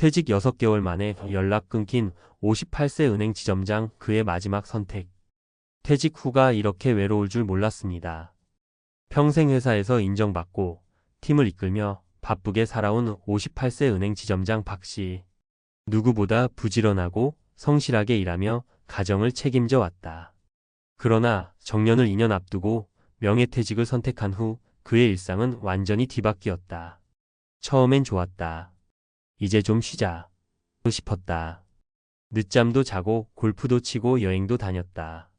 퇴직 6개월 만에 연락 끊긴 58세 은행 지점장 그의 마지막 선택. 퇴직 후가 이렇게 외로울 줄 몰랐습니다. 평생 회사에서 인정받고 팀을 이끌며 바쁘게 살아온 58세 은행 지점장 박 씨. 누구보다 부지런하고 성실하게 일하며 가정을 책임져 왔다. 그러나 정년을 2년 앞두고 명예퇴직을 선택한 후 그의 일상은 완전히 뒤바뀌었다. 처음엔 좋았다. 이제 좀 쉬자 싶었다. 늦잠도 자고 골프도 치고 여행도 다녔다.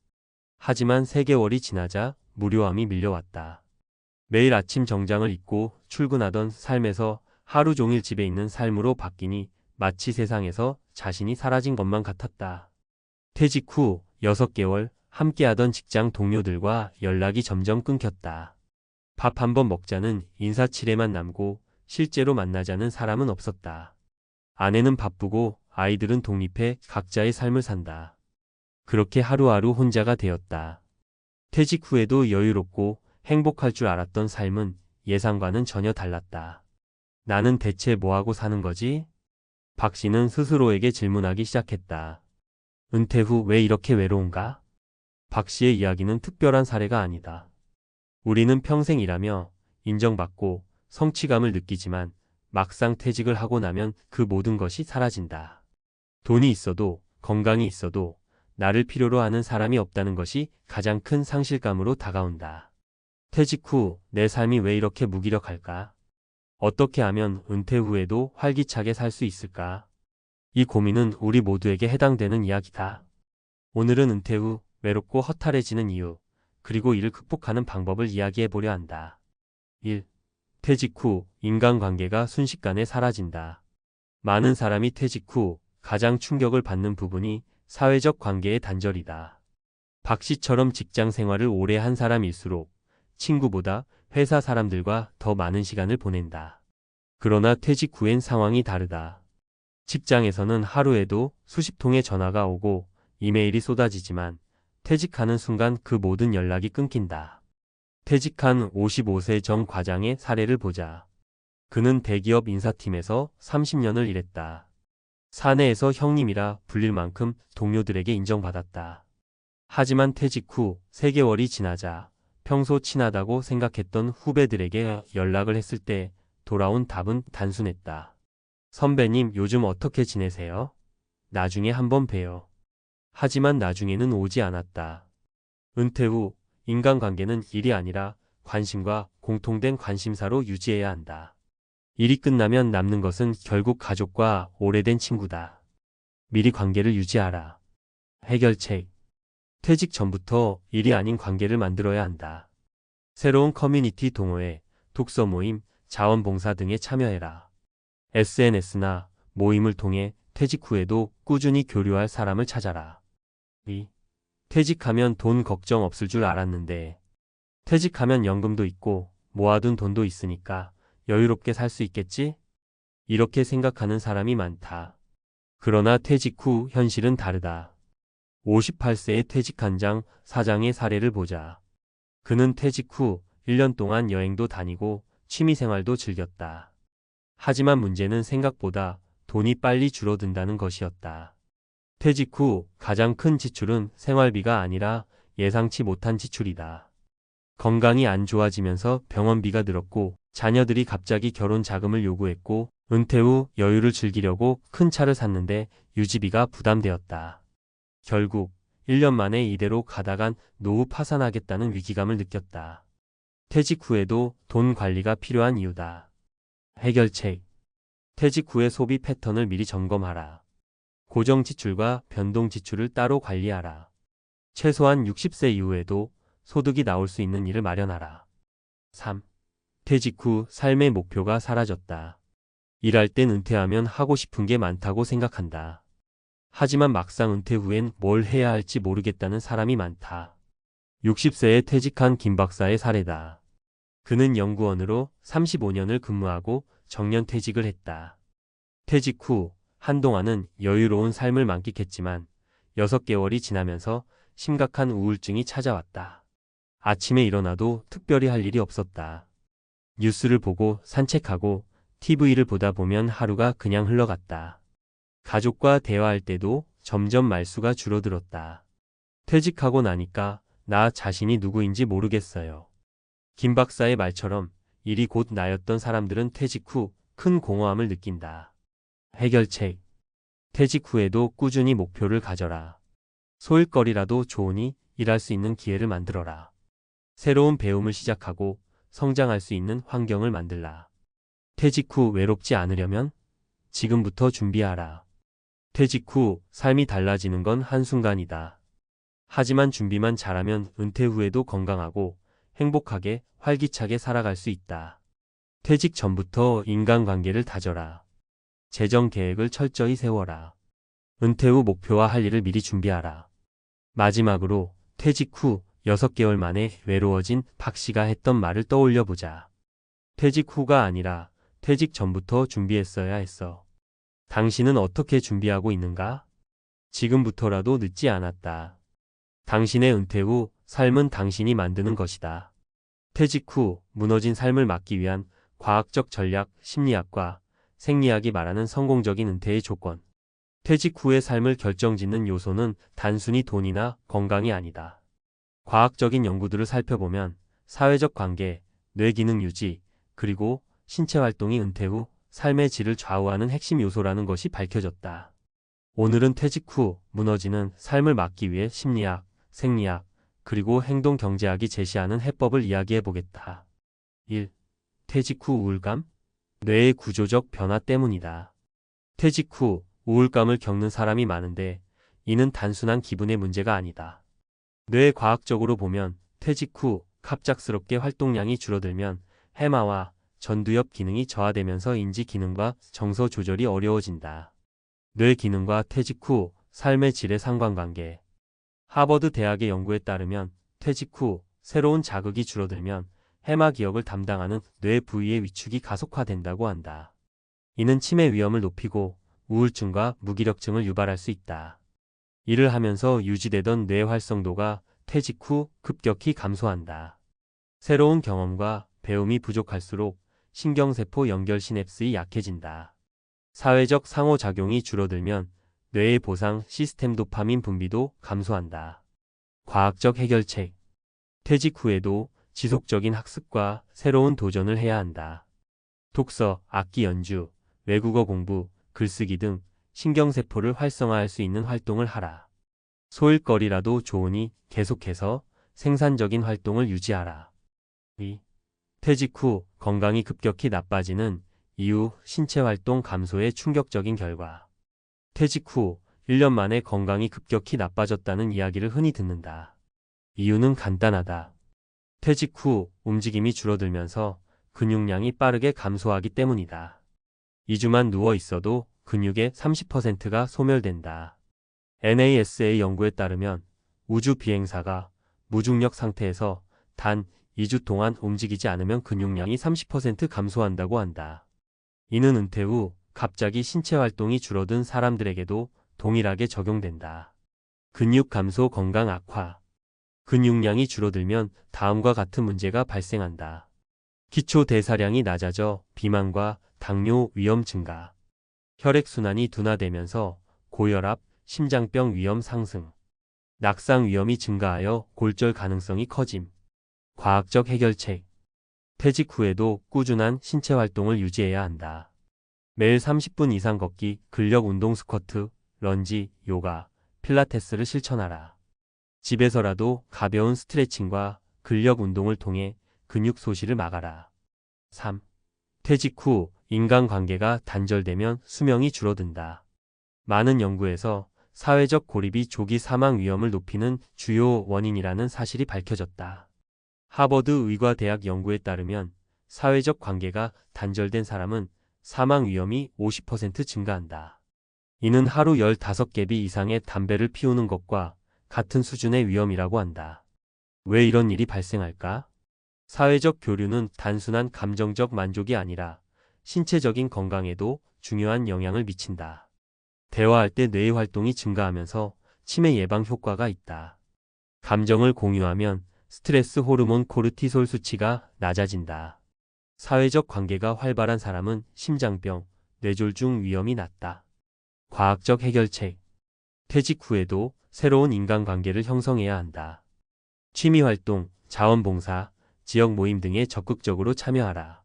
하지만 3개월이 지나자 무료함이 밀려왔다. 매일 아침 정장을 입고 출근하던 삶에서 하루 종일 집에 있는 삶으로 바뀌니 마치 세상에서 자신이 사라진 것만 같았다. 퇴직 후 6개월 함께하던 직장 동료들과 연락이 점점 끊겼다. 밥 한번 먹자는 인사치레만 남고 실제로 만나자는 사람은 없었다. 아내는 바쁘고 아이들은 독립해 각자의 삶을 산다. 그렇게 하루하루 혼자가 되었다. 퇴직 후에도 여유롭고 행복할 줄 알았던 삶은 예상과는 전혀 달랐다. 나는 대체 뭐하고 사는 거지? 박 씨는 스스로에게 질문하기 시작했다. 은퇴 후 왜 이렇게 외로운가? 박 씨의 이야기는 특별한 사례가 아니다. 우리는 평생 일하며 인정받고 성취감을 느끼지만 막상 퇴직을 하고 나면 그 모든 것이 사라진다. 돈이 있어도 건강이 있어도 나를 필요로 하는 사람이 없다는 것이 가장 큰 상실감으로 다가온다. 퇴직 후 내 삶이 왜 이렇게 무기력할까? 어떻게 하면 은퇴 후에도 활기차게 살 수 있을까? 이 고민은 우리 모두에게 해당되는 이야기다. 오늘은 은퇴 후 외롭고 허탈해지는 이유, 그리고 이를 극복하는 방법을 이야기해 보려 한다. 1. 퇴직 후 인간관계가 순식간에 사라진다. 많은 사람이 퇴직 후 가장 충격을 받는 부분이 사회적 관계의 단절이다. 박 씨처럼 직장 생활을 오래 한 사람일수록 친구보다 회사 사람들과 더 많은 시간을 보낸다. 그러나 퇴직 후엔 상황이 다르다. 직장에서는 하루에도 수십 통의 전화가 오고 이메일이 쏟아지지만 퇴직하는 순간 그 모든 연락이 끊긴다. 퇴직한 55세 정 과장의 사례를 보자. 그는 대기업 인사팀에서 30년을 일했다. 사내에서 형님이라 불릴 만큼 동료들에게 인정받았다. 하지만 퇴직 후 3개월이 지나자 평소 친하다고 생각했던 후배들에게 연락을 했을 때 돌아온 답은 단순했다. 선배님, 요즘 어떻게 지내세요? 나중에 한번 봬요. 하지만 나중에는 오지 않았다. 은퇴 후 인간관계는 일이 아니라 관심과 공통된 관심사로 유지해야 한다. 일이 끝나면 남는 것은 결국 가족과 오래된 친구다. 미리 관계를 유지하라. 해결책. 퇴직 전부터 일이 아닌 관계를 만들어야 한다. 새로운 커뮤니티 동호회, 독서 모임, 자원봉사 등에 참여해라. SNS나 모임을 통해 퇴직 후에도 꾸준히 교류할 사람을 찾아라. 2. 퇴직하면 돈 걱정 없을 줄 알았는데. 퇴직하면 연금도 있고 모아둔 돈도 있으니까 여유롭게 살 수 있겠지? 이렇게 생각하는 사람이 많다. 그러나 퇴직 후 현실은 다르다. 58세에 퇴직한 장 사장의 사례를 보자. 그는 퇴직 후 1년 동안 여행도 다니고 취미생활도 즐겼다. 하지만 문제는 생각보다 돈이 빨리 줄어든다는 것이었다. 퇴직 후 가장 큰 지출은 생활비가 아니라 예상치 못한 지출이다. 건강이 안 좋아지면서 병원비가 늘었고 자녀들이 갑자기 결혼 자금을 요구했고 은퇴 후 여유를 즐기려고 큰 차를 샀는데 유지비가 부담되었다. 결국 1년 만에 이대로 가다간 노후 파산하겠다는 위기감을 느꼈다. 퇴직 후에도 돈 관리가 필요한 이유다. 해결책. 퇴직 후의 소비 패턴을 미리 점검하라. 고정 지출과 변동 지출을 따로 관리하라. 최소한 60세 이후에도 소득이 나올 수 있는 일을 마련하라. 3. 퇴직 후 삶의 목표가 사라졌다. 일할 땐 은퇴하면 하고 싶은 게 많다고 생각한다. 하지만 막상 은퇴 후엔 뭘 해야 할지 모르겠다는 사람이 많다. 60세에 퇴직한 김 박사의 사례다. 그는 연구원으로 35년을 근무하고 정년 퇴직을 했다. 퇴직 후 한동안은 여유로운 삶을 만끽했지만 6개월이 지나면서 심각한 우울증이 찾아왔다. 아침에 일어나도 특별히 할 일이 없었다. 뉴스를 보고 산책하고 TV를 보다 보면 하루가 그냥 흘러갔다. 가족과 대화할 때도 점점 말수가 줄어들었다. 퇴직하고 나니까 나 자신이 누구인지 모르겠어요. 김 박사의 말처럼 일이 곧 나였던 사람들은 퇴직 후 큰 공허함을 느낀다. 해결책. 퇴직 후에도 꾸준히 목표를 가져라. 소일거리라도 좋으니 일할 수 있는 기회를 만들어라. 새로운 배움을 시작하고 성장할 수 있는 환경을 만들라. 퇴직 후 외롭지 않으려면 지금부터 준비하라. 퇴직 후 삶이 달라지는 건 한순간이다. 하지만 준비만 잘하면 은퇴 후에도 건강하고 행복하게 활기차게 살아갈 수 있다. 퇴직 전부터 인간관계를 다져라. 재정 계획을 철저히 세워라. 은퇴 후 목표와 할 일을 미리 준비하라. 마지막으로 퇴직 후 6개월 만에 외로워진 박 씨가 했던 말을 떠올려 보자. 퇴직 후가 아니라 퇴직 전부터 준비했어야 했어. 당신은 어떻게 준비하고 있는가? 지금부터라도 늦지 않았다. 당신의 은퇴 후 삶은 당신이 만드는 것이다. 퇴직 후 무너진 삶을 막기 위한 과학적 전략, 심리학과 생리학이 말하는 성공적인 은퇴의 조건. 퇴직 후의 삶을 결정짓는 요소는 단순히 돈이나 건강이 아니다. 과학적인 연구들을 살펴보면 사회적 관계, 뇌 기능 유지, 그리고 신체 활동이 은퇴 후 삶의 질을 좌우하는 핵심 요소라는 것이 밝혀졌다. 오늘은 퇴직 후 무너지는 삶을 막기 위해 심리학, 생리학, 그리고 행동 경제학이 제시하는 해법을 이야기해 보겠다. 1. 퇴직 후 우울감? 뇌의 구조적 변화 때문이다. 퇴직 후 우울감을 겪는 사람이 많은데 이는 단순한 기분의 문제가 아니다. 뇌 과학적으로 보면 퇴직 후 갑작스럽게 활동량이 줄어들면 해마와 전두엽 기능이 저하되면서 인지 기능과 정서 조절이 어려워진다. 뇌 기능과 퇴직 후 삶의 질의 상관관계. 하버드 대학의 연구에 따르면 퇴직 후 새로운 자극이 줄어들면 해마 기억을 담당하는 뇌 부위의 위축이 가속화된다고 한다. 이는 치매 위험을 높이고 우울증과 무기력증을 유발할 수 있다. 일을 하면서 유지되던 뇌 활성도가 퇴직 후 급격히 감소한다. 새로운 경험과 배움이 부족할수록 신경세포 연결 시냅스이 약해진다. 사회적 상호작용이 줄어들면 뇌의 보상 시스템 도파민 분비도 감소한다. 과학적 해결책. 퇴직 후에도 지속적인 학습과 새로운 도전을 해야 한다. 독서, 악기 연주, 외국어 공부, 글쓰기 등 신경세포를 활성화할 수 있는 활동을 하라. 소일거리라도 좋으니 계속해서 생산적인 활동을 유지하라. 2. 퇴직 후 건강이 급격히 나빠지는 이유 신체 활동 감소의 충격적인 결과. 퇴직 후 1년 만에 건강이 급격히 나빠졌다는 이야기를 흔히 듣는다. 이유는 간단하다. 퇴직 후 움직임이 줄어들면서 근육량이 빠르게 감소하기 때문이다. 2주만 누워 있어도 근육의 30%가 소멸된다. NASA 연구에 따르면 우주 비행사가 무중력 상태에서 단 2주 동안 움직이지 않으면 근육량이 30% 감소한다고 한다. 이는 은퇴 후 갑자기 신체 활동이 줄어든 사람들에게도 동일하게 적용된다. 근육 감소 건강 악화. 근육량이 줄어들면 다음과 같은 문제가 발생한다. 기초 대사량이 낮아져 비만과 당뇨 위험 증가. 혈액순환이 둔화되면서 고혈압, 심장병 위험 상승. 낙상 위험이 증가하여 골절 가능성이 커짐. 과학적 해결책. 퇴직 후에도 꾸준한 신체 활동을 유지해야 한다. 매일 30분 이상 걷기, 근력 운동 스쿼트, 런지, 요가, 필라테스를 실천하라. 집에서라도 가벼운 스트레칭과 근력 운동을 통해 근육 소실을 막아라. 3. 퇴직 후 인간관계가 단절되면 수명이 줄어든다. 많은 연구에서 사회적 고립이 조기 사망 위험을 높이는 주요 원인이라는 사실이 밝혀졌다. 하버드 의과대학 연구에 따르면 사회적 관계가 단절된 사람은 사망 위험이 50% 증가한다. 이는 하루 15개비 이상의 담배를 피우는 것과 같은 수준의 위험이라고 한다. 왜 이런 일이 발생할까? 사회적 교류는 단순한 감정적 만족이 아니라 신체적인 건강에도 중요한 영향을 미친다. 대화할 때 뇌의 활동이 증가하면서 치매 예방 효과가 있다. 감정을 공유하면 스트레스 호르몬 코르티솔 수치가 낮아진다. 사회적 관계가 활발한 사람은 심장병, 뇌졸중 위험이 낮다. 과학적 해결책. 퇴직 후에도 새로운 인간관계를 형성해야 한다. 취미활동, 자원봉사, 지역 모임 등에 적극적으로 참여하라.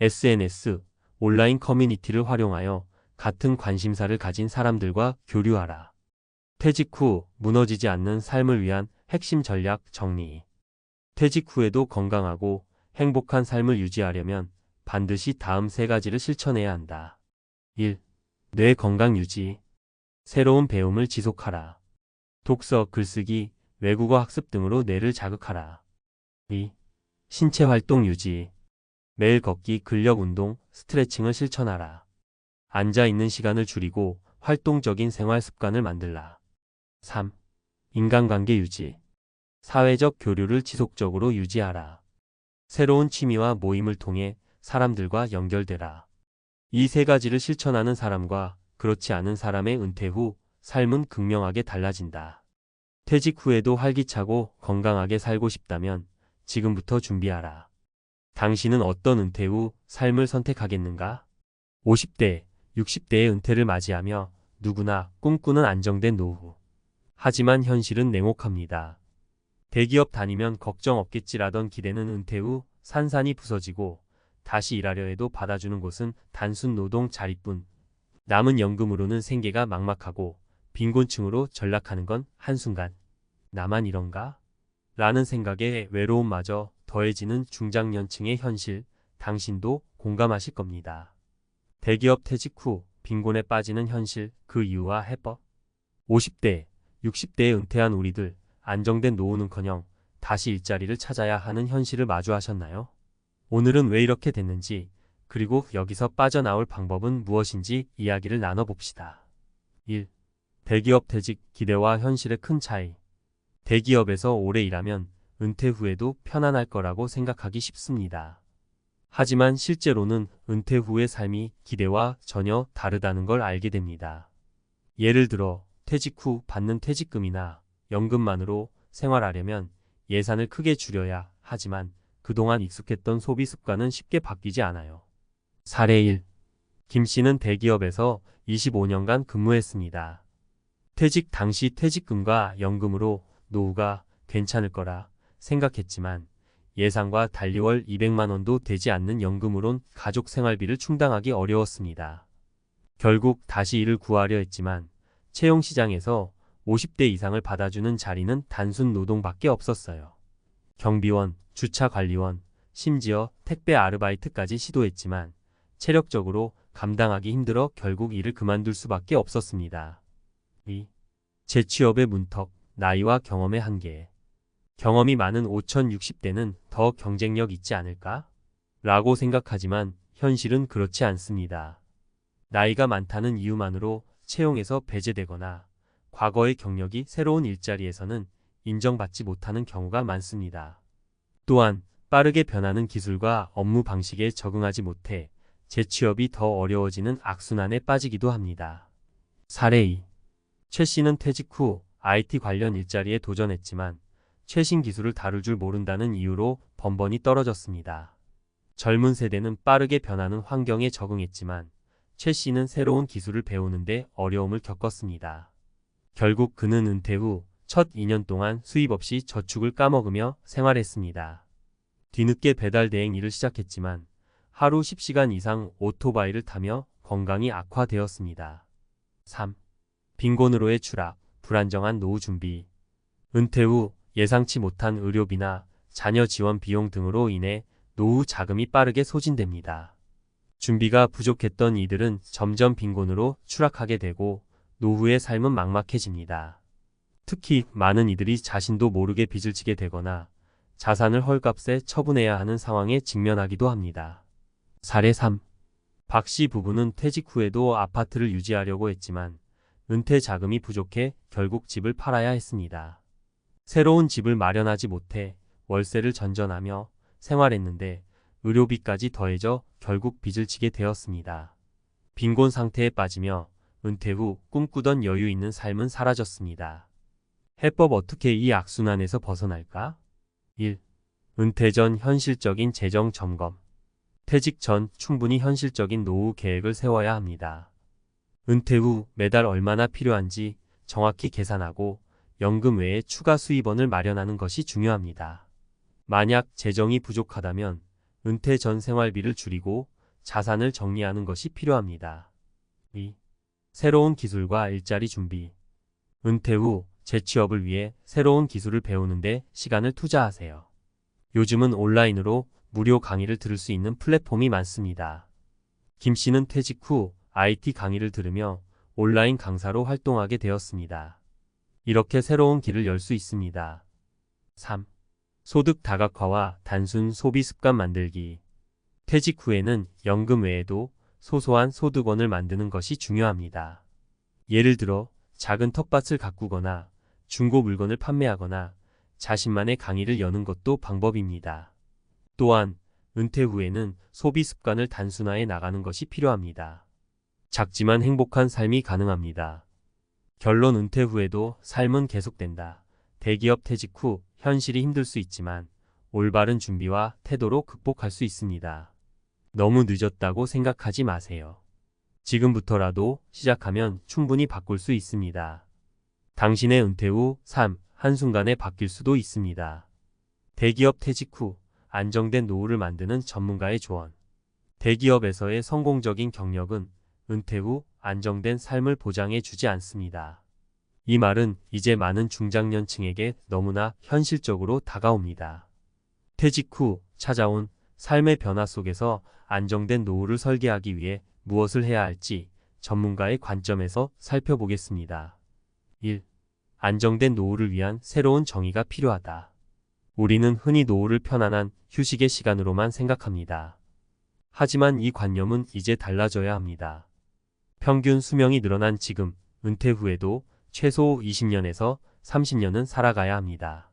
SNS, 온라인 커뮤니티를 활용하여 같은 관심사를 가진 사람들과 교류하라. 퇴직 후 무너지지 않는 삶을 위한 핵심 전략 정리. 퇴직 후에도 건강하고 행복한 삶을 유지하려면 반드시 다음 세 가지를 실천해야 한다. 1. 뇌 건강 유지. 새로운 배움을 지속하라. 독서, 글쓰기, 외국어 학습 등으로 뇌를 자극하라. 2. 신체 활동 유지. 매일 걷기, 근력 운동, 스트레칭을 실천하라. 앉아 있는 시간을 줄이고 활동적인 생활 습관을 만들라. 3. 인간관계 유지. 사회적 교류를 지속적으로 유지하라. 새로운 취미와 모임을 통해 사람들과 연결되라. 이 세 가지를 실천하는 사람과 그렇지 않은 사람의 은퇴 후 삶은 극명하게 달라진다. 퇴직 후에도 활기차고 건강하게 살고 싶다면 지금부터 준비하라. 당신은 어떤 은퇴 후 삶을 선택하겠는가? 50대, 60대의 은퇴를 맞이하며 누구나 꿈꾸는 안정된 노후. 하지만 현실은 냉혹합니다. 대기업 다니면 걱정 없겠지라던 기대는 은퇴 후 산산이 부서지고 다시 일하려 해도 받아주는 곳은 단순 노동 자리뿐. 남은 연금으로는 생계가 막막하고 빈곤층으로 전락하는 건 한순간. 나만 이런가? 라는 생각에 외로움마저 더해지는 중장년층의 현실, 당신도 공감하실 겁니다. 대기업 퇴직 후 빈곤에 빠지는 현실, 그 이유와 해법. 50대, 60대에 은퇴한 우리들, 안정된 노후는커녕 다시 일자리를 찾아야 하는 현실을 마주하셨나요? 오늘은 왜 이렇게 됐는지, 그리고 여기서 빠져나올 방법은 무엇인지 이야기를 나눠봅시다. 1. 대기업 퇴직 기대와 현실의 큰 차이. 대기업에서 오래 일하면 은퇴 후에도 편안할 거라고 생각하기 쉽습니다. 하지만 실제로는 은퇴 후의 삶이 기대와 전혀 다르다는 걸 알게 됩니다. 예를 들어 퇴직 후 받는 퇴직금이나 연금만으로 생활하려면 예산을 크게 줄여야 하지만 그동안 익숙했던 소비 습관은 쉽게 바뀌지 않아요. 사례 1. 김 씨는 대기업에서 25년간 근무했습니다. 퇴직 당시 퇴직금과 연금으로 노후가 괜찮을 거라 생각했지만 예상과 달리 월 200만 원도 되지 않는 연금으론 가족 생활비를 충당하기 어려웠습니다. 결국 다시 일을 구하려 했지만 채용 시장에서 50대 이상을 받아주는 자리는 단순 노동밖에 없었어요. 경비원, 주차관리원, 심지어 택배 아르바이트까지 시도했지만 체력적으로 감당하기 힘들어 결국 일을 그만둘 수밖에 없었습니다. 2. 재취업의 문턱, 나이와 경험의 한계. 경험이 많은 5060대는 더 경쟁력 있지 않을까? 라고 생각하지만 현실은 그렇지 않습니다. 나이가 많다는 이유만으로 채용에서 배제되거나 과거의 경력이 새로운 일자리에서는 인정받지 못하는 경우가 많습니다. 또한 빠르게 변하는 기술과 업무 방식에 적응하지 못해 재취업이 더 어려워지는 악순환에 빠지기도 합니다. 사례 2. 최 씨는 퇴직 후 IT 관련 일자리에 도전했지만 최신 기술을 다룰 줄 모른다는 이유로 번번이 떨어졌습니다. 젊은 세대는 빠르게 변하는 환경에 적응했지만 최 씨는 새로운 기술을 배우는데 어려움을 겪었습니다. 결국 그는 은퇴 후 첫 2년 동안 수입 없이 저축을 까먹으며 생활했습니다. 뒤늦게 배달 대행 일을 시작했지만 하루 10시간 이상 오토바이를 타며 건강이 악화되었습니다. 3. 빈곤으로의 추락, 불안정한 노후 준비. 은퇴 후 예상치 못한 의료비나 자녀 지원 비용 등으로 인해 노후 자금이 빠르게 소진됩니다. 준비가 부족했던 이들은 점점 빈곤으로 추락하게 되고 노후의 삶은 막막해집니다. 특히 많은 이들이 자신도 모르게 빚을 지게 되거나 자산을 헐값에 처분해야 하는 상황에 직면하기도 합니다. 사례 3. 박 씨 부부는 퇴직 후에도 아파트를 유지하려고 했지만 은퇴 자금이 부족해 결국 집을 팔아야 했습니다. 새로운 집을 마련하지 못해 월세를 전전하며 생활했는데 의료비까지 더해져 결국 빚을 지게 되었습니다. 빈곤 상태에 빠지며 은퇴 후 꿈꾸던 여유 있는 삶은 사라졌습니다. 해법 어떻게 이 악순환에서 벗어날까? 1. 은퇴 전 현실적인 재정 점검. 퇴직 전 충분히 현실적인 노후 계획을 세워야 합니다. 은퇴 후 매달 얼마나 필요한지 정확히 계산하고 연금 외에 추가 수입원을 마련하는 것이 중요합니다. 만약 재정이 부족하다면 은퇴 전 생활비를 줄이고 자산을 정리하는 것이 필요합니다. 2. 새로운 기술과 일자리 준비. 은퇴 후 재취업을 위해 새로운 기술을 배우는데 시간을 투자하세요. 요즘은 온라인으로 무료 강의를 들을 수 있는 플랫폼이 많습니다. 김 씨는 퇴직 후 IT 강의를 들으며 온라인 강사로 활동하게 되었습니다. 이렇게 새로운 길을 열 수 있습니다. 3. 소득 다각화와 단순 소비 습관 만들기. 퇴직 후에는 연금 외에도 소소한 소득원을 만드는 것이 중요합니다. 예를 들어 작은 텃밭을 가꾸거나 중고 물건을 판매하거나 자신만의 강의를 여는 것도 방법입니다. 또한 은퇴 후에는 소비 습관을 단순화해 나가는 것이 필요합니다. 작지만 행복한 삶이 가능합니다. 결론 은퇴 후에도 삶은 계속된다. 대기업 퇴직 후 현실이 힘들 수 있지만 올바른 준비와 태도로 극복할 수 있습니다. 너무 늦었다고 생각하지 마세요. 지금부터라도 시작하면 충분히 바꿀 수 있습니다. 당신의 은퇴 후 삶, 한순간에 바뀔 수도 있습니다. 대기업 퇴직 후 안정된 노후를 만드는 전문가의 조언. 대기업에서의 성공적인 경력은 은퇴 후 안정된 삶을 보장해 주지 않습니다. 이 말은 이제 많은 중장년층에게 너무나 현실적으로 다가옵니다. 퇴직 후 찾아온 삶의 변화 속에서 안정된 노후를 설계하기 위해 무엇을 해야 할지 전문가의 관점에서 살펴보겠습니다. 1. 안정된 노후를 위한 새로운 정의가 필요하다. 우리는 흔히 노후를 편안한 휴식의 시간으로만 생각합니다. 하지만 이 관념은 이제 달라져야 합니다. 평균 수명이 늘어난 지금, 은퇴 후에도 최소 20년에서 30년은 살아가야 합니다.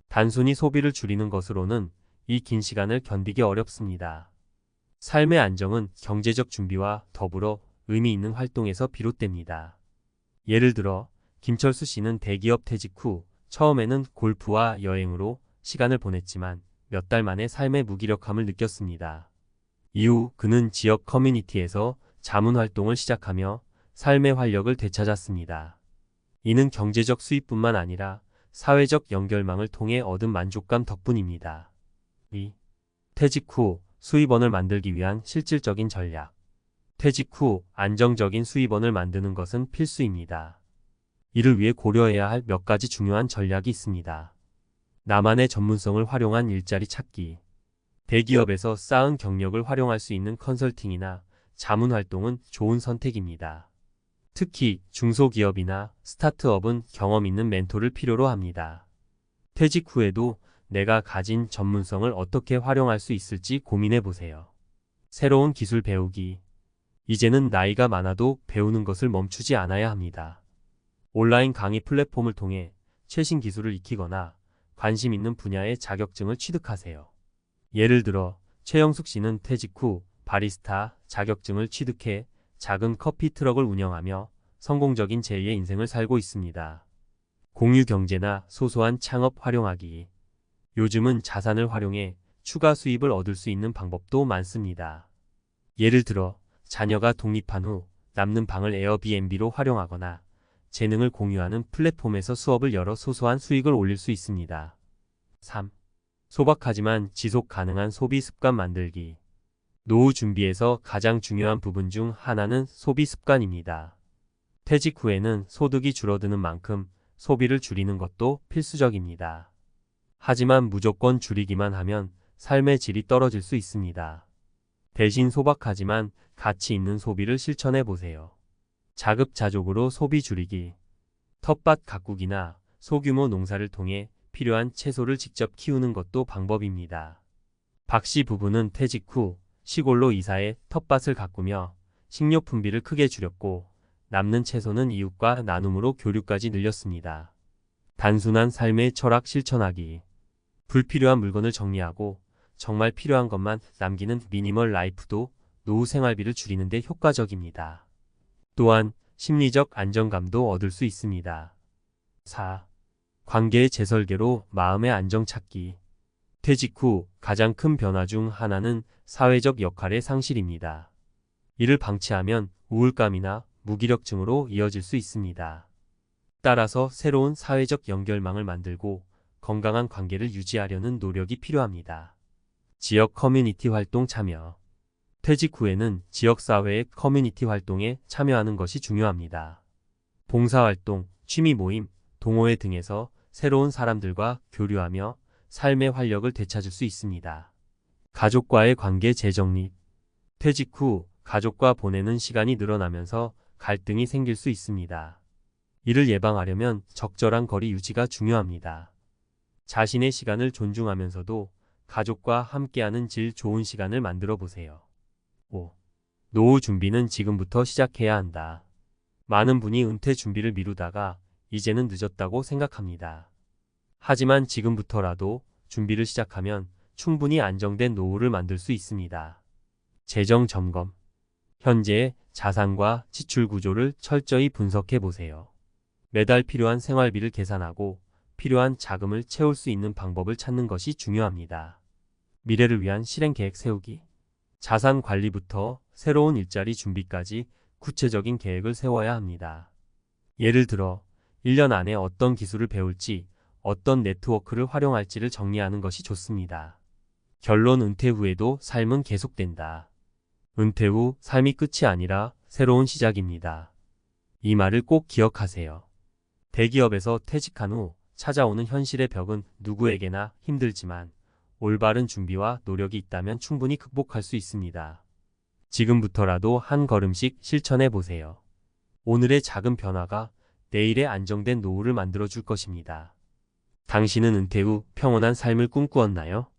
단순히 소비를 줄이는 것으로는 이 긴 시간을 견디기 어렵습니다. 삶의 안정은 경제적 준비와 더불어 의미 있는 활동에서 비롯됩니다. 예를 들어 김철수 씨는 대기업 퇴직 후 처음에는 골프와 여행으로 시간을 보냈지만 몇 달 만에 삶의 무기력함을 느꼈습니다. 이후 그는 지역 커뮤니티에서 자문활동을 시작하며 삶의 활력을 되찾았습니다. 이는 경제적 수입뿐만 아니라 사회적 연결망을 통해 얻은 만족감 덕분입니다. 2. 퇴직 후 수입원을 만들기 위한 실질적인 전략. 퇴직 후 안정적인 수입원을 만드는 것은 필수입니다. 이를 위해 고려해야 할 몇 가지 중요한 전략이 있습니다. 나만의 전문성을 활용한 일자리 찾기. 대기업에서 쌓은 경력을 활용할 수 있는 컨설팅이나 자문활동은 좋은 선택입니다. 특히 중소기업이나 스타트업은 경험 있는 멘토를 필요로 합니다. 퇴직 후에도 내가 가진 전문성을 어떻게 활용할 수 있을지 고민해 보세요. 새로운 기술 배우기. 이제는 나이가 많아도 배우는 것을 멈추지 않아야 합니다. 온라인 강의 플랫폼을 통해 최신 기술을 익히거나 관심 있는 분야의 자격증을 취득하세요. 예를 들어 최영숙 씨는 퇴직 후 바리스타 자격증을 취득해 작은 커피 트럭을 운영하며 성공적인 제2의 인생을 살고 있습니다. 공유 경제나 소소한 창업 활용하기. 요즘은 자산을 활용해 추가 수입을 얻을 수 있는 방법도 많습니다. 예를 들어 자녀가 독립한 후 남는 방을 에어비앤비로 활용하거나 재능을 공유하는 플랫폼에서 수업을 열어 소소한 수익을 올릴 수 있습니다. 3. 소박하지만 지속 가능한 소비 습관 만들기. 노후 준비에서 가장 중요한 부분 중 하나는 소비 습관입니다. 퇴직 후에는 소득이 줄어드는 만큼 소비를 줄이는 것도 필수적입니다. 하지만 무조건 줄이기만 하면 삶의 질이 떨어질 수 있습니다. 대신 소박하지만 가치 있는 소비를 실천해 보세요. 자급자족으로 소비 줄이기. 텃밭 가꾸기나 소규모 농사를 통해 필요한 채소를 직접 키우는 것도 방법입니다. 박 씨 부부는 퇴직 후 시골로 이사해 텃밭을 가꾸며 식료 품비를 크게 줄였고 남는 채소는 이웃과 나눔으로 교류까지 늘렸습니다. 단순한 삶의 철학 실천하기. 불필요한 물건을 정리하고 정말 필요한 것만 남기는 미니멀 라이프도 노후 생활비를 줄이는 데 효과적입니다. 또한 심리적 안정감도 얻을 수 있습니다. 4. 관계의 재설계로 마음의 안정 찾기. 퇴직 후 가장 큰 변화 중 하나는 사회적 역할의 상실입니다. 이를 방치하면 우울감이나 무기력증으로 이어질 수 있습니다. 따라서 새로운 사회적 연결망을 만들고 건강한 관계를 유지하려는 노력이 필요합니다. 지역 커뮤니티 활동 참여. 퇴직 후에는 지역사회의 커뮤니티 활동에 참여하는 것이 중요합니다. 봉사활동, 취미 모임, 동호회 등에서 새로운 사람들과 교류하며 삶의 활력을 되찾을 수 있습니다. 가족과의 관계 재정립. 퇴직 후 가족과 보내는 시간이 늘어나면서 갈등이 생길 수 있습니다. 이를 예방하려면 적절한 거리 유지가 중요합니다. 자신의 시간을 존중하면서도 가족과 함께하는 질 좋은 시간을 만들어 보세요. 5. 노후 준비는 지금부터 시작해야 한다. 많은 분이 은퇴 준비를 미루다가 이제는 늦었다고 생각합니다. 하지만 지금부터라도 준비를 시작하면 충분히 안정된 노후를 만들 수 있습니다. 재정 점검. 현재의 자산과 지출 구조를 철저히 분석해 보세요. 매달 필요한 생활비를 계산하고 필요한 자금을 채울 수 있는 방법을 찾는 것이 중요합니다. 미래를 위한 실행 계획 세우기. 자산 관리부터 새로운 일자리 준비까지 구체적인 계획을 세워야 합니다. 예를 들어 1년 안에 어떤 기술을 배울지, 어떤 네트워크를 활용할지를 정리하는 것이 좋습니다. 결론. 은퇴 후에도 삶은 계속된다. 은퇴 후 삶이 끝이 아니라 새로운 시작입니다. 이 말을 꼭 기억하세요. 대기업에서 퇴직한 후 찾아오는 현실의 벽은 누구에게나 힘들지만 올바른 준비와 노력이 있다면 충분히 극복할 수 있습니다. 지금부터라도 한 걸음씩 실천해 보세요. 오늘의 작은 변화가 내일의 안정된 노후를 만들어줄 것입니다. 당신은 은퇴 후 평온한 삶을 꿈꾸었나요?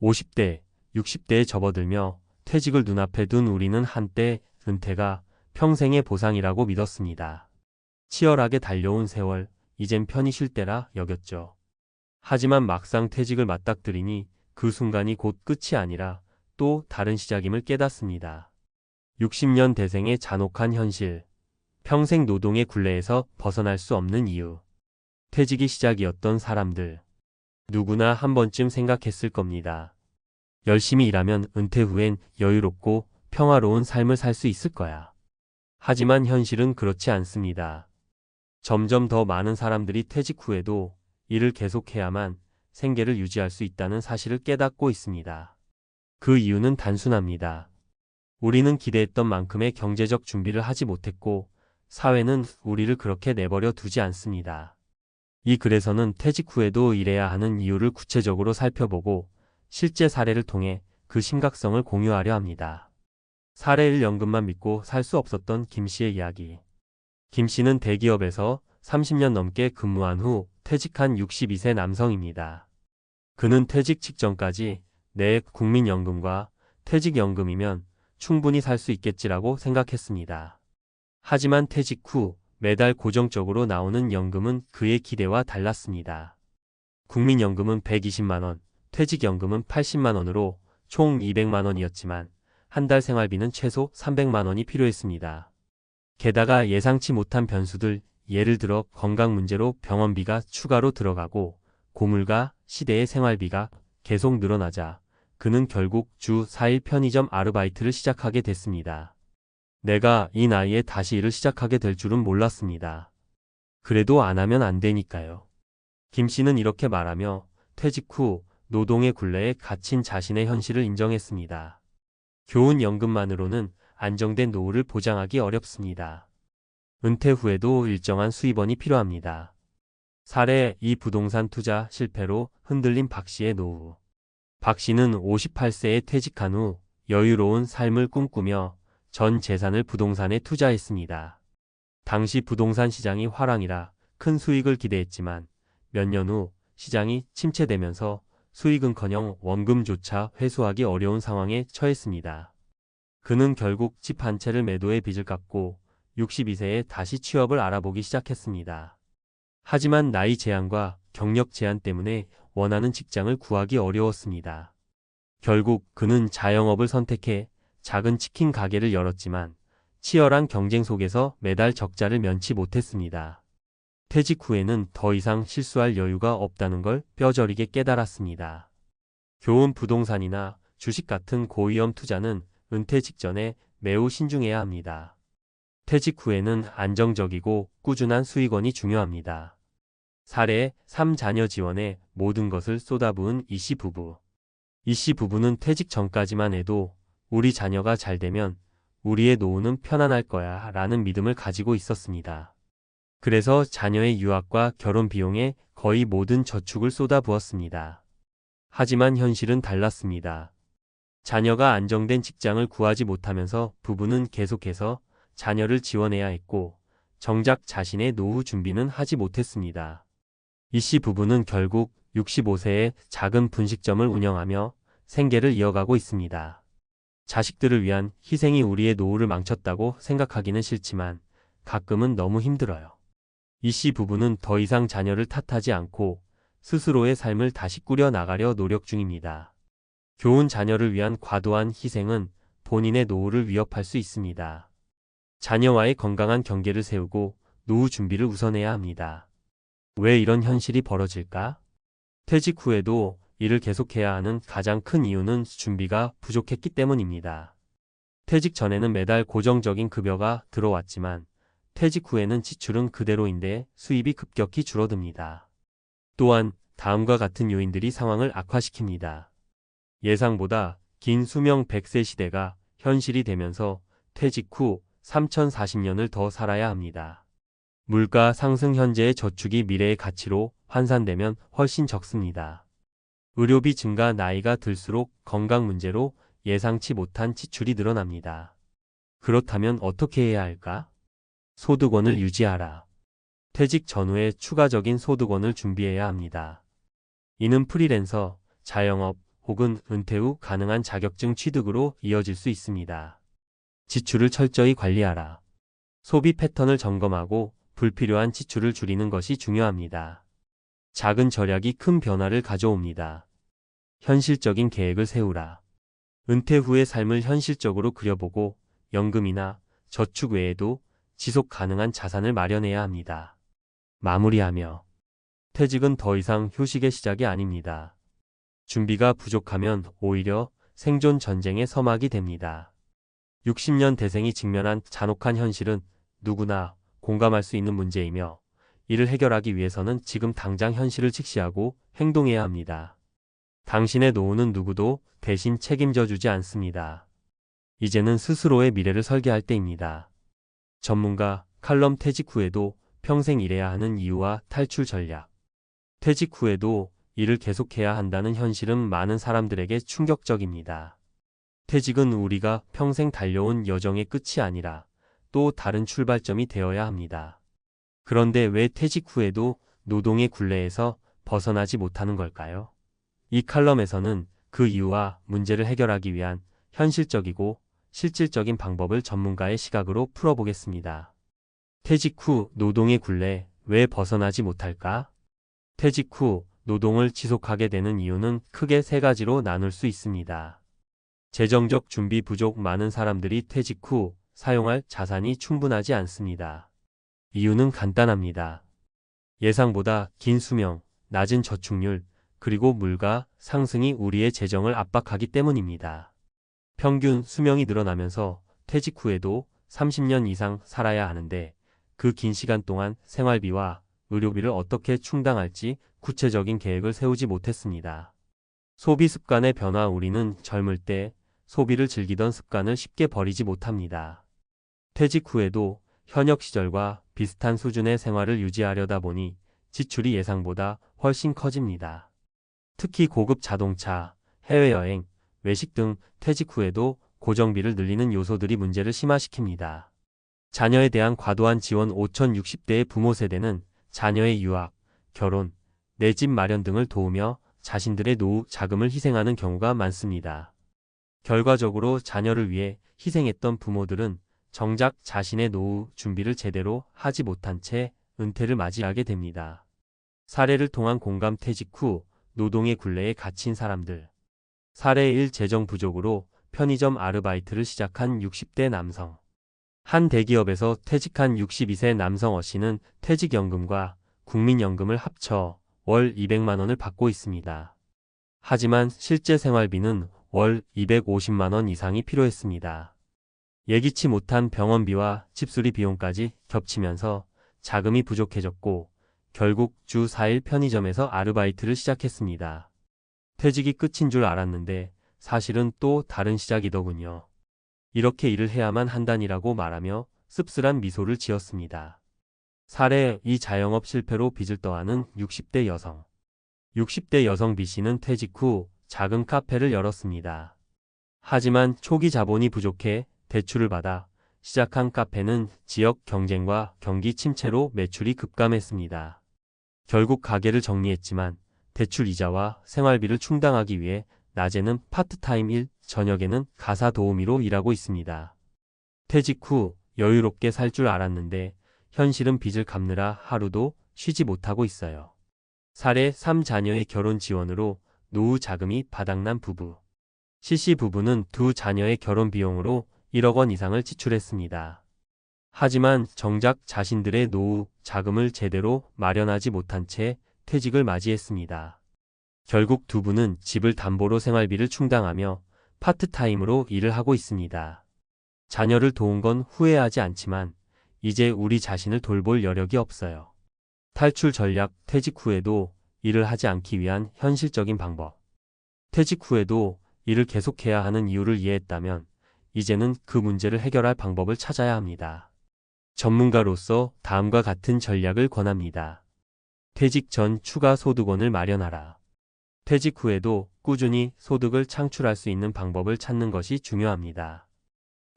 50대, 60대에 접어들며 퇴직을 눈앞에 둔 우리는 한때 은퇴가 평생의 보상이라고 믿었습니다. 치열하게 달려온 세월, 이젠 편히 쉴 때라 여겼죠. 하지만 막상 퇴직을 맞닥뜨리니 그 순간이 곧 끝이 아니라 또 다른 시작임을 깨닫습니다. 60년 대생의 잔혹한 현실. 평생 노동의 굴레에서 벗어날 수 없는 이유. 퇴직이 시작이었던 사람들. 누구나 한 번쯤 생각했을 겁니다. 열심히 일하면 은퇴 후엔 여유롭고 평화로운 삶을 살 수 있을 거야. 하지만 현실은 그렇지 않습니다. 점점 더 많은 사람들이 퇴직 후에도 일을 계속해야만 생계를 유지할 수 있다는 사실을 깨닫고 있습니다. 그 이유는 단순합니다. 우리는 기대했던 만큼의 경제적 준비를 하지 못했고 사회는 우리를 그렇게 내버려 두지 않습니다. 이 글에서는 퇴직 후에도 일해야 하는 이유를 구체적으로 살펴보고 실제 사례를 통해 그 심각성을 공유하려 합니다. 사례 1. 연금만 믿고 살 수 없었던 김 씨의 이야기. 김 씨는 대기업에서 30년 넘게 근무한 후 퇴직한 62세 남성입니다. 그는 퇴직 직전까지 내 국민연금과 퇴직연금이면 충분히 살 수 있겠지라고 생각했습니다. 하지만 퇴직 후 매달 고정적으로 나오는 연금은 그의 기대와 달랐습니다. 국민연금은 120만 원, 퇴직연금은 80만 원으로 총 200만 원이었지만 한 달 생활비는 최소 300만 원이 필요했습니다. 게다가 예상치 못한 변수들, 예를 들어 건강 문제로 병원비가 추가로 들어가고 고물가 시대의 생활비가 계속 늘어나자 그는 결국 주 4일 편의점 아르바이트를 시작하게 됐습니다. 내가 이 나이에 다시 일을 시작하게 될 줄은 몰랐습니다. 그래도 안 하면 안 되니까요. 김 씨는 이렇게 말하며 퇴직 후 노동의 굴레에 갇힌 자신의 현실을 인정했습니다. 교훈. 연금만으로는 안정된 노후를 보장하기 어렵습니다. 은퇴 후에도 일정한 수입원이 필요합니다. 사례 2. 부동산 투자 실패로 흔들린 박 씨의 노후. 박 씨는 58세에 퇴직한 후 여유로운 삶을 꿈꾸며 전 재산을 부동산에 투자했습니다. 당시 부동산 시장이 화랑이라 큰 수익을 기대했지만 몇 년 후 시장이 침체되면서 수익은커녕 원금조차 회수하기 어려운 상황에 처했습니다. 그는 결국 집 한 채를 매도해 빚을 갚고 62세에 다시 취업을 알아보기 시작했습니다. 하지만 나이 제한과 경력 제한 때문에 원하는 직장을 구하기 어려웠습니다. 결국 그는 자영업을 선택해 작은 치킨 가게를 열었지만 치열한 경쟁 속에서 매달 적자를 면치 못했습니다. 퇴직 후에는 더 이상 실수할 여유가 없다는 걸 뼈저리게 깨달았습니다. 교훈 부동산이나 주식 같은 고위험 투자는 은퇴 직전에 매우 신중해야 합니다. 퇴직 후에는 안정적이고 꾸준한 수익원이 중요합니다. 사례 3자녀 지원에 모든 것을 쏟아부은 이씨 부부. 이씨 부부는 퇴직 전까지만 해도 우리 자녀가 잘 되면 우리의 노후는 편안할 거야 라는 믿음을 가지고 있었습니다. 그래서 자녀의 유학과 결혼 비용에 거의 모든 저축을 쏟아부었습니다. 하지만 현실은 달랐습니다. 자녀가 안정된 직장을 구하지 못하면서 부부는 계속해서 자녀를 지원해야 했고 정작 자신의 노후 준비는 하지 못했습니다. 이씨 부부는 결국 65세에 작은 분식점을 운영하며 생계를 이어가고 있습니다. 자식들을 위한 희생이 우리의 노후를 망쳤다고 생각하기는 싫지만 가끔은 너무 힘들어요. 이씨 부부는 더 이상 자녀를 탓하지 않고 스스로의 삶을 다시 꾸려 나가려 노력 중입니다. 교훈 자녀를 위한 과도한 희생은 본인의 노후를 위협할 수 있습니다. 자녀와의 건강한 경계를 세우고 노후 준비를 우선해야 합니다. 왜 이런 현실이 벌어질까? 퇴직 후에도 일을 계속해야 하는 가장 큰 이유는 준비가 부족했기 때문입니다. 퇴직 전에는 매달 고정적인 급여가 들어왔지만 퇴직 후에는 지출은 그대로인데 수입이 급격히 줄어듭니다. 또한 다음과 같은 요인들이 상황을 악화시킵니다. 예상보다 긴 수명 100세 시대가 현실이 되면서 퇴직 후 3040년을 더 살아야 합니다. 물가 상승 현재의 저축이 미래의 가치로 환산되면 훨씬 적습니다. 의료비 증가 나이가 들수록 건강 문제로 예상치 못한 지출이 늘어납니다. 그렇다면 어떻게 해야 할까? 소득원을 유지하라. 퇴직 전후에 추가적인 소득원을 준비해야 합니다. 이는 프리랜서, 자영업 혹은 은퇴 후 가능한 자격증 취득으로 이어질 수 있습니다. 지출을 철저히 관리하라. 소비 패턴을 점검하고 불필요한 지출을 줄이는 것이 중요합니다. 작은 절약이 큰 변화를 가져옵니다. 현실적인 계획을 세우라. 은퇴 후의 삶을 현실적으로 그려보고 연금이나 저축 외에도 지속 가능한 자산을 마련해야 합니다. 마무리하며 퇴직은 더 이상 휴식의 시작이 아닙니다. 준비가 부족하면 오히려 생존 전쟁의 서막이 됩니다. 60년 대생이 직면한 잔혹한 현실은 누구나 공감할 수 있는 문제이며 이를 해결하기 위해서는 지금 당장 현실을 직시하고 행동해야 합니다. 당신의 노후는 누구도 대신 책임져 주지 않습니다. 이제는 스스로의 미래를 설계할 때입니다. 전문가 칼럼 퇴직 후에도 평생 일해야 하는 이유와 탈출 전략. 퇴직 후에도 일을 계속해야 한다는 현실은 많은 사람들에게 충격적입니다. 퇴직은 우리가 평생 달려온 여정의 끝이 아니라 또 다른 출발점이 되어야 합니다. 그런데 왜 퇴직 후에도 노동의 굴레에서 벗어나지 못하는 걸까요? 이 칼럼에서는 그 이유와 문제를 해결하기 위한 현실적이고 실질적인 방법을 전문가의 시각으로 풀어보겠습니다. 퇴직 후 노동의 굴레 왜 벗어나지 못할까? 퇴직 후 노동을 지속하게 되는 이유는 크게 세 가지로 나눌 수 있습니다. 재정적 준비 부족. 많은 사람들이 퇴직 후 사용할 자산이 충분하지 않습니다. 이유는 간단합니다. 예상보다 긴 수명, 낮은 저축률, 그리고 물가 상승이 우리의 재정을 압박하기 때문입니다. 평균 수명이 늘어나면서 퇴직 후에도 30년 이상 살아야 하는데 그 긴 시간 동안 생활비와 의료비를 어떻게 충당할지 구체적인 계획을 세우지 못했습니다. 소비 습관의 변화. 우리는 젊을 때 소비를 즐기던 습관을 쉽게 버리지 못합니다. 퇴직 후에도 현역 시절과 비슷한 수준의 생활을 유지하려다 보니 지출이 예상보다 훨씬 커집니다. 특히 고급 자동차, 해외여행, 외식 등 퇴직 후에도 고정비를 늘리는 요소들이 문제를 심화시킵니다. 자녀에 대한 과도한 지원. 5060대의 부모 세대는 자녀의 유학, 결혼, 내 집 마련 등을 도우며 자신들의 노후 자금을 희생하는 경우가 많습니다. 결과적으로 자녀를 위해 희생했던 부모들은 정작 자신의 노후 준비를 제대로 하지 못한 채 은퇴를 맞이하게 됩니다. 사례를 통한 공감. 퇴직 후 노동의 굴레에 갇힌 사람들. 사례 1. 재정 부족으로 편의점 아르바이트를 시작한 60대 남성. 한 대기업에서 퇴직한 62세 남성 어 씨는 퇴직연금과 국민연금을 합쳐 월 200만 원을 받고 있습니다. 하지만 실제 생활비는 월 250만 원 이상이 필요했습니다. 예기치 못한 병원비와 집수리 비용까지 겹치면서 자금이 부족해졌고 결국 주 4일 편의점에서 아르바이트를 시작했습니다. 퇴직이 끝인 줄 알았는데 사실은 또 다른 시작이더군요. 이렇게 일을 해야만 한다니라고 말하며 씁쓸한 미소를 지었습니다. 사례 2 자영업 실패로 빚을 떠안은 60대 여성. 60대 여성 B씨는 퇴직 후 작은 카페를 열었습니다. 하지만 초기 자본이 부족해 대출을 받아 시작한 카페는 지역 경쟁과 경기 침체로 매출이 급감했습니다. 결국 가게를 정리했지만 대출 이자와 생활비를 충당하기 위해 낮에는 파트타임 일, 저녁에는 가사 도우미로 일하고 있습니다. 퇴직 후 여유롭게 살 줄 알았는데 현실은 빚을 갚느라 하루도 쉬지 못하고 있어요. 사례 3 자녀의 결혼 지원으로 노후 자금이 바닥난 부부. C씨 부부는 두 자녀의 결혼 비용으로 1억 원 이상을 지출했습니다. 하지만 정작 자신들의 노후 자금을 제대로 마련하지 못한 채 퇴직을 맞이했습니다. 결국 두 분은 집을 담보로 생활비를 충당하며 파트타임으로 일을 하고 있습니다. 자녀를 도운 건 후회하지 않지만 이제 우리 자신을 돌볼 여력이 없어요. 탈출 전략. 퇴직 후에도 일을 하지 않기 위한 현실적인 방법. 퇴직 후에도 일을 계속해야 하는 이유를 이해했다면 이제는 그 문제를 해결할 방법을 찾아야 합니다. 전문가로서 다음과 같은 전략을 권합니다. 퇴직 전 추가 소득원을 마련하라. 퇴직 후에도 꾸준히 소득을 창출할 수 있는 방법을 찾는 것이 중요합니다.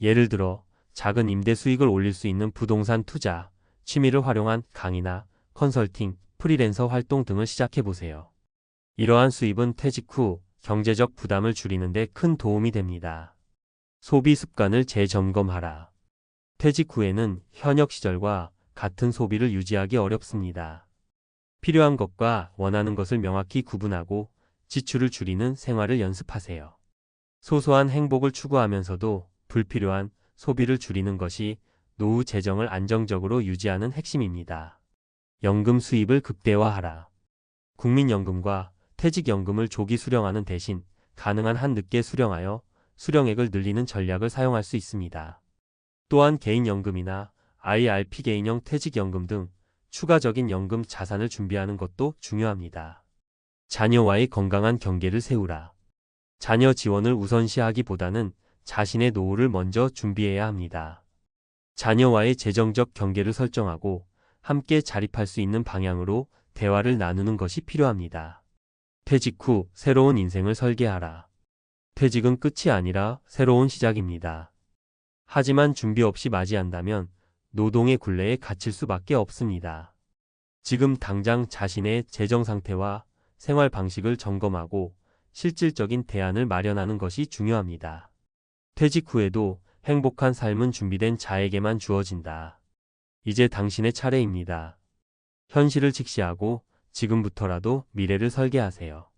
예를 들어 작은 임대 수익을 올릴 수 있는 부동산 투자, 취미를 활용한 강의나 컨설팅, 프리랜서 활동 등을 시작해보세요. 이러한 수입은 퇴직 후 경제적 부담을 줄이는 데 큰 도움이 됩니다. 소비 습관을 재점검하라. 퇴직 후에는 현역 시절과 같은 소비를 유지하기 어렵습니다. 필요한 것과 원하는 것을 명확히 구분하고 지출을 줄이는 생활을 연습하세요. 소소한 행복을 추구하면서도 불필요한 소비를 줄이는 것이 노후 재정을 안정적으로 유지하는 핵심입니다. 연금 수입을 극대화하라. 국민연금과 퇴직연금을 조기 수령하는 대신 가능한 한 늦게 수령하여 수령액을 늘리는 전략을 사용할 수 있습니다. 또한 개인연금이나 IRP 개인형 퇴직연금 등 추가적인 연금 자산을 준비하는 것도 중요합니다. 자녀와의 건강한 경계를 세우라. 자녀 지원을 우선시하기보다는 자신의 노후를 먼저 준비해야 합니다. 자녀와의 재정적 경계를 설정하고 함께 자립할 수 있는 방향으로 대화를 나누는 것이 필요합니다. 퇴직 후 새로운 인생을 설계하라. 퇴직은 끝이 아니라 새로운 시작입니다. 하지만 준비 없이 맞이한다면 노동의 굴레에 갇힐 수밖에 없습니다. 지금 당장 자신의 재정 상태와 생활 방식을 점검하고 실질적인 대안을 마련하는 것이 중요합니다. 퇴직 후에도 행복한 삶은 준비된 자에게만 주어진다. 이제 당신의 차례입니다. 현실을 직시하고 지금부터라도 미래를 설계하세요.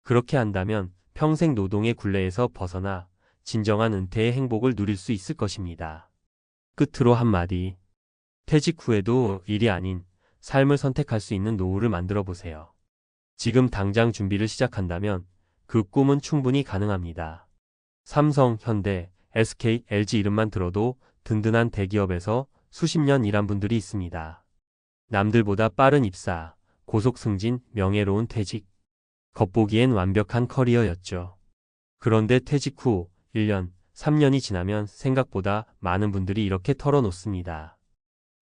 그렇게 한다면 평생 노동의 굴레에서 벗어나 진정한 은퇴의 행복을 누릴 수 있을 것입니다. 끝으로 한마디. 퇴직 후에도 일이 아닌 삶을 선택할 수 있는 노후를 만들어 보세요. 지금 당장 준비를 시작한다면 그 꿈은 충분히 가능합니다. 삼성, 현대, SK, LG 이름만 들어도 든든한 대기업에서 수십 년 일한 분들이 있습니다. 남들보다 빠른 입사, 고속 승진, 명예로운 퇴직. 겉보기엔 완벽한 커리어였죠. 그런데 퇴직 후 1년, 3년이 지나면 생각보다 많은 분들이 이렇게 털어놓습니다.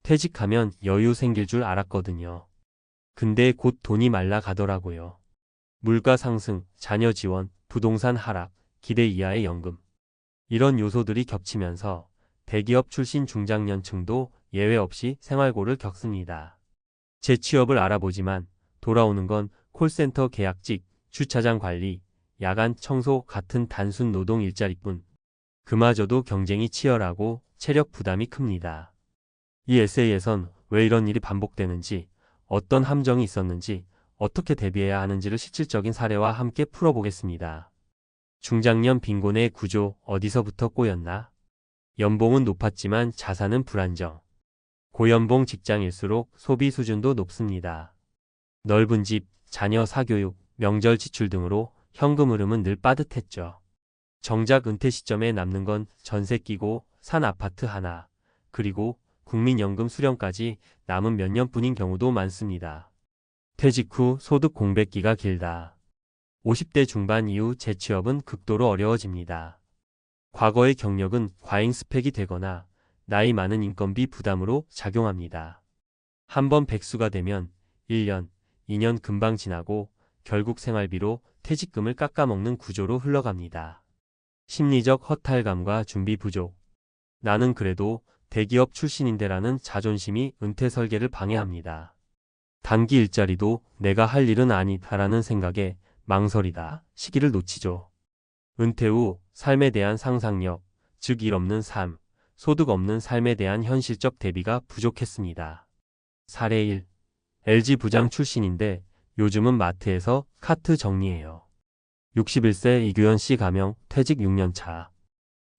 퇴직하면 여유 생길 줄 알았거든요. 근데 곧 돈이 말라가더라고요. 물가 상승, 자녀 지원, 부동산 하락, 기대 이하의 연금. 이런 요소들이 겹치면서 대기업 출신 중장년층도 예외 없이 생활고를 겪습니다. 재취업을 알아보지만 돌아오는 건 콜센터 계약직, 주차장 관리, 야간 청소 같은 단순 노동 일자리뿐. 그마저도 경쟁이 치열하고 체력 부담이 큽니다. 이 에세이에선 왜 이런 일이 반복되는지, 어떤 함정이 있었는지, 어떻게 대비해야 하는지를 실질적인 사례와 함께 풀어보겠습니다. 중장년 빈곤의 구조 어디서부터 꼬였나? 연봉은 높았지만 자산은 불안정. 고연봉 직장일수록 소비 수준도 높습니다. 넓은 집, 자녀 사교육, 명절 지출 등으로 현금 흐름은 늘 빠듯했죠. 정작 은퇴 시점에 남는 건 전세 끼고 산 아파트 하나, 그리고 국민연금 수령까지 남은 몇 년뿐인 경우도 많습니다. 퇴직 후 소득 공백기가 길다. 50대 중반 이후 재취업은 극도로 어려워집니다. 과거의 경력은 과잉 스펙이 되거나 나이 많은 인건비 부담으로 작용합니다. 한번 백수가 되면 1년, 2년 금방 지나고 결국 생활비로 퇴직금을 깎아먹는 구조로 흘러갑니다. 심리적 허탈감과 준비 부족. 나는 그래도 대기업 출신인데라는 자존심이 은퇴 설계를 방해합니다. 단기 일자리도 내가 할 일은 아니다라는 생각에 망설이다 시기를 놓치죠. 은퇴 후 삶에 대한 상상력, 즉 일 없는 삶, 소득 없는 삶에 대한 현실적 대비가 부족했습니다. 사례 1. LG 부장 출신인데 요즘은 마트에서 카트 정리해요. 61세 이규현 씨 가명, 퇴직 6년 차.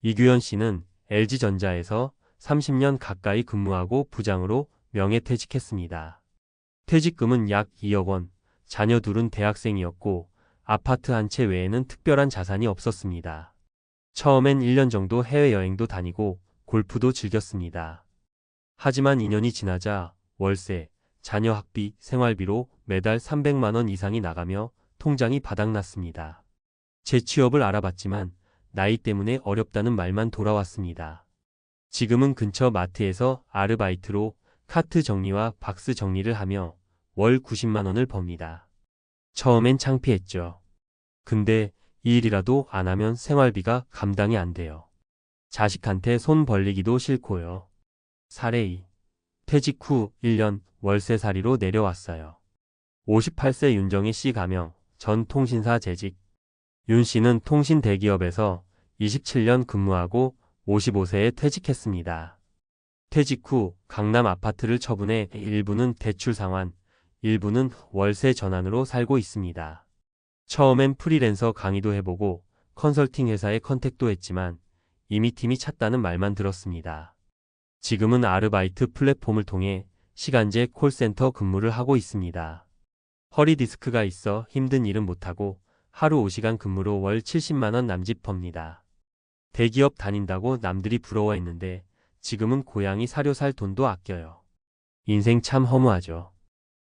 이규현 씨는 LG전자에서 30년 가까이 근무하고 부장으로 명예퇴직했습니다. 퇴직금은 약 2억 원, 자녀 둘은 대학생이었고 아파트 한 채 외에는 특별한 자산이 없었습니다. 처음엔 1년 정도 해외여행도 다니고 골프도 즐겼습니다. 하지만 2년이 지나자 월세, 자녀 학비, 생활비로 매달 300만 원 이상이 나가며 통장이 바닥났습니다. 재취업을 알아봤지만 나이 때문에 어렵다는 말만 돌아왔습니다. 지금은 근처 마트에서 아르바이트로 카트 정리와 박스 정리를 하며 월 90만 원을 법니다. 처음엔 창피했죠. 근데 이 일이라도 안 하면 생활비가 감당이 안 돼요. 자식한테 손 벌리기도 싫고요. 사례 2. 퇴직 후 1년 월세살이로 내려왔어요. 58세 윤정희 씨 가명, 전 통신사 재직. 윤 씨는 통신 대기업에서 27년 근무하고 55세에 퇴직했습니다. 퇴직 후 강남 아파트를 처분해 일부는 대출 상환, 일부는 월세 전환으로 살고 있습니다. 처음엔 프리랜서 강의도 해보고 컨설팅 회사에 컨택도 했지만 이미 팀이 찼다는 말만 들었습니다. 지금은 아르바이트 플랫폼을 통해 시간제 콜센터 근무를 하고 있습니다. 허리 디스크가 있어 힘든 일은 못하고 하루 5시간 근무로 월 70만 원 남짓 법니다. 대기업 다닌다고 남들이 부러워했는데 지금은 고양이 사료 살 돈도 아껴요. 인생 참 허무하죠.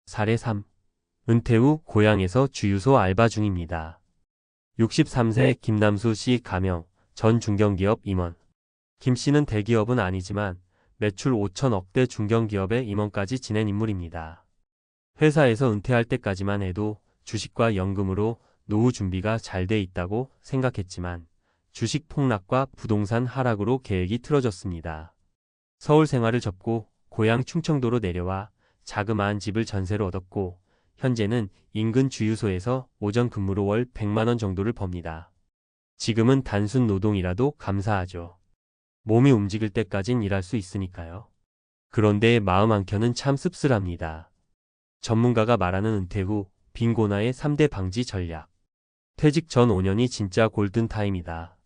사례 3. 은퇴 후 고향에서 주유소 알바 중입니다. 63세 김남수 씨 가명, 전 중견기업 임원. 김 씨는 대기업은 아니지만 매출 5천억대 중견기업의 임원까지 지낸 인물입니다. 회사에서 은퇴할 때까지만 해도 주식과 연금으로 노후 준비가 잘 돼 있다고 생각했지만 주식 폭락과 부동산 하락으로 계획이 틀어졌습니다. 서울 생활을 접고 고향 충청도로 내려와 자그마한 집을 전세로 얻었고 현재는 인근 주유소에서 오전 근무로 월 100만 원 정도를 법니다. 지금은 단순 노동이라도 감사하죠. 몸이 움직일 때까진 일할 수 있으니까요. 그런데 마음 한켠은 참 씁쓸합니다. 전문가가 말하는 은퇴 후 빈곤화의 3대 방지 전략. 퇴직 전 5년이 진짜 골든타임이다.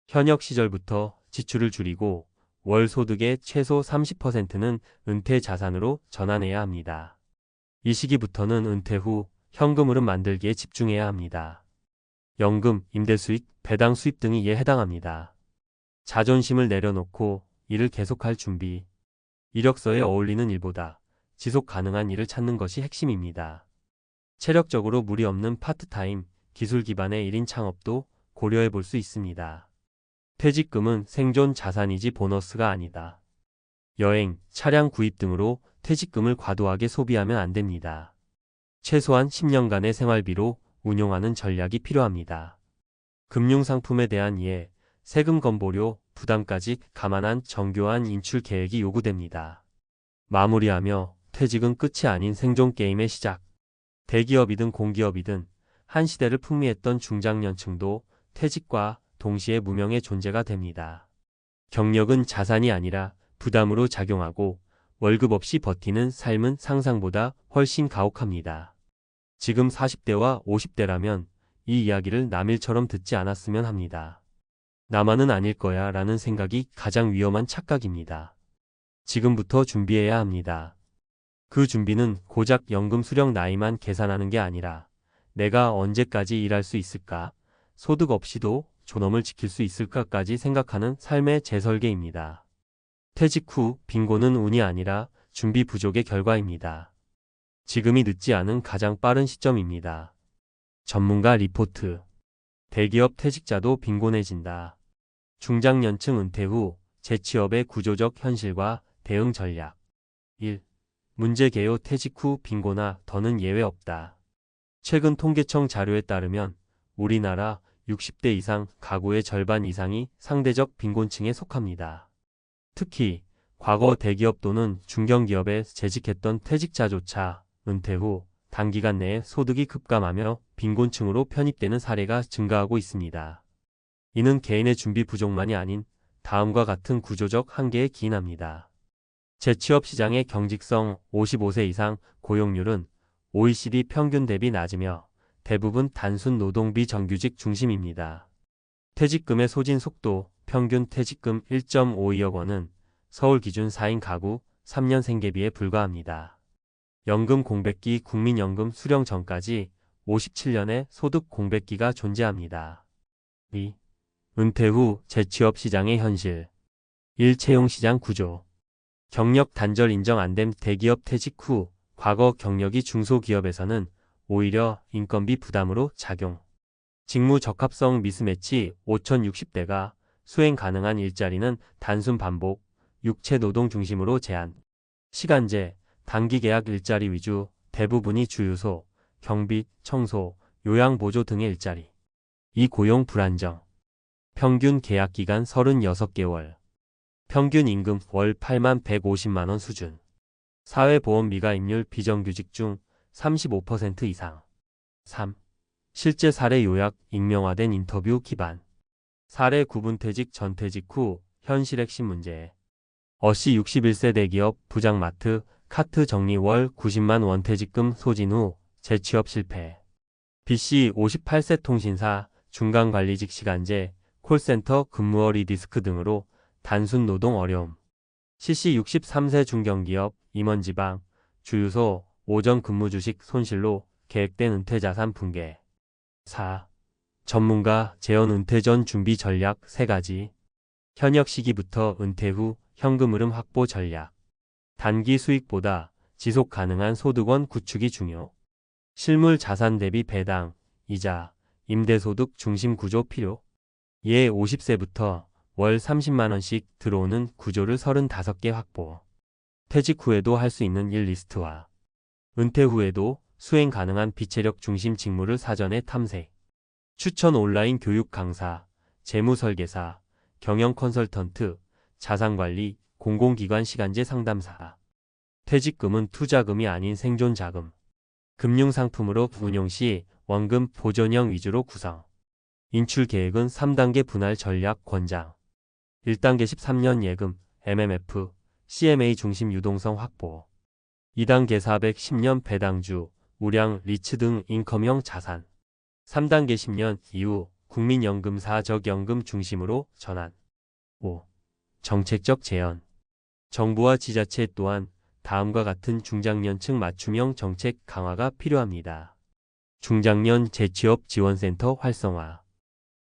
현역 시절부터 지출을 줄이고 월 소득의 최소 30%는 은퇴 자산으로 전환해야 합니다. 이 시기부터는 은퇴 후 현금 흐름 만들기에 집중해야 합니다. 연금, 임대 수익, 배당 수입 등이 이에 해당합니다. 자존심을 내려놓고 일을 계속할 준비. 이력서에 어울리는 일보다 지속 가능한 일을 찾는 것이 핵심입니다. 체력적으로 무리 없는 파트타임, 기술 기반의 1인 창업도 고려해 볼 수 있습니다. 퇴직금은 생존 자산이지 보너스가 아니다. 여행, 차량 구입 등으로 퇴직금을 과도하게 소비하면 안 됩니다. 최소한 10년간의 생활비로 운용하는 전략이 필요합니다. 금융상품에 대한 이해, 세금 건보료, 부담까지 감안한 정교한 인출 계획이 요구됩니다. 마무리하며 퇴직은 끝이 아닌 생존 게임의 시작. 대기업이든 공기업이든 한 시대를 풍미했던 중장년층도 퇴직과 동시에 무명의 존재가 됩니다. 경력은 자산이 아니라 부담으로 작용하고 월급 없이 버티는 삶은 상상보다 훨씬 가혹합니다. 지금 40대와 50대라면 이 이야기를 남일처럼 듣지 않았으면 합니다. 나만은 아닐 거야 라는 생각이 가장 위험한 착각입니다. 지금부터 준비해야 합니다. 그 준비는 고작 연금 수령 나이만 계산하는 게 아니라 내가 언제까지 일할 수 있을까? 소득 없이도 존엄을 지킬 수 있을까까지 생각하는 삶의 재설계입니다. 퇴직 후 빈곤은 운이 아니라 준비 부족의 결과입니다. 지금이 늦지 않은 가장 빠른 시점입니다. 전문가 리포트. 대기업 퇴직자도 빈곤해진다. 중장년층 은퇴 후 재취업의 구조적 현실과 대응 전략. 1. 문제 개요 퇴직 후 빈곤화 더는 예외 없다. 최근 통계청 자료에 따르면 우리나라 60대 이상 가구의 절반 이상이 상대적 빈곤층에 속합니다. 특히 과거 대기업 또는 중견기업에 재직했던 퇴직자조차 은퇴 후 단기간 내에 소득이 급감하며 빈곤층으로 편입되는 사례가 증가하고 있습니다. 이는 개인의 준비 부족만이 아닌 다음과 같은 구조적 한계에 기인합니다. 재취업 시장의 경직성. 55세 이상 고용률은 OECD 평균 대비 낮으며 대부분 단순 노동 비정규직 중심입니다. 퇴직금의 소진 속도. 평균 퇴직금 1.52억 원은 서울 기준 4인 가구 3년 생계비에 불과합니다. 연금 공백기. 국민연금 수령 전까지 57년의 소득 공백기가 존재합니다. 2. 은퇴 후 재취업 시장의 현실. 1. 채용 시장 구조. 경력 단절 인정 안됨. 대기업 퇴직 후 과거 경력이 중소기업에서는 오히려 인건비 부담으로 작용. 직무 적합성 미스매치. 5060대가 수행 가능한 일자리는 단순 반복, 육체 노동 중심으로 제한. 시간제, 단기 계약 일자리 위주, 대부분이 주유소, 경비, 청소, 요양보조 등의 일자리. 이 고용 불안정. 평균 계약 기간 36개월. 평균 임금 월 8만 150만 원 수준. 사회보험 미가입률 비정규직 중 35% 이상. 3. 실제 사례 요약. 익명화된 인터뷰 기반. 사례 구분퇴직 전 퇴직 후 현실 핵심 문제. 어씨 61세 대기업 부장마트 카트 정리 월 90만 원 퇴직금 소진 후 재취업 실패. B씨 58세 통신사 중간관리직 시간제 콜센터 근무어 리디스크 등으로 단순 노동 어려움. C씨 63세 중견기업 임원지방 주유소 오전 근무 주식 손실로 계획된 은퇴자산 붕괴. 4. 전문가 재원 은퇴 전 준비 전략 3가지. 현역 시기부터 은퇴 후 현금 흐름 확보 전략. 단기 수익보다 지속 가능한 소득원 구축이 중요. 실물 자산 대비 배당, 이자, 임대소득 중심 구조 필요. 예 50세부터 월 30만 원씩 들어오는 구조를 35개 확보. 퇴직 후에도 할 수 있는 일 리스트화. 은퇴 후에도 수행 가능한 비체력 중심 직무를 사전에 탐색. 추천 온라인 교육 강사, 재무설계사, 경영 컨설턴트, 자산관리, 공공기관 시간제 상담사. 퇴직금은 투자금이 아닌 생존자금. 금융상품으로 운용 시 원금 보존형 위주로 구성. 인출 계획은 3단계 분할 전략 권장. 1단계 13년 예금, MMF, CMA 중심 유동성 확보. 2단계 410년 배당주, 우량, 리츠 등 인컴형 자산. 3단계 10년 이후 국민연금사 적연금 중심으로 전환. 5. 정책적 재현. 정부와 지자체 또한 다음과 같은 중장년층 맞춤형 정책 강화가 필요합니다. 중장년 재취업 지원센터 활성화.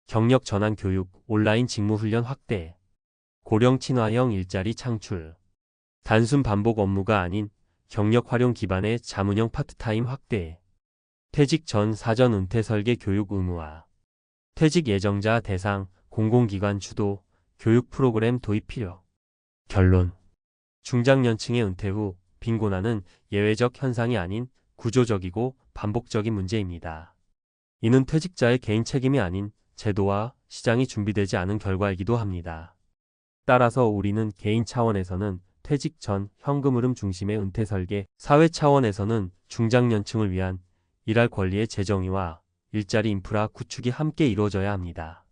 경력 전환 교육, 온라인 직무 훈련 확대. 고령 친화형 일자리 창출. 단순 반복 업무가 아닌 경력 활용 기반의 자문형 파트타임 확대. 퇴직 전 사전 은퇴 설계 교육 의무화. 퇴직 예정자 대상 공공기관 주도 교육 프로그램 도입 필요. 결론. 중장년층의 은퇴 후 빈곤화는 예외적 현상이 아닌 구조적이고 반복적인 문제입니다. 이는 퇴직자의 개인 책임이 아닌 제도와 시장이 준비되지 않은 결과이기도 합니다. 따라서 우리는 개인 차원에서는 퇴직 전 현금 흐름 중심의 은퇴 설계, 사회 차원에서는 중장년층을 위한 일할 권리의 재정의와 일자리 인프라 구축이 함께 이루어져야 합니다.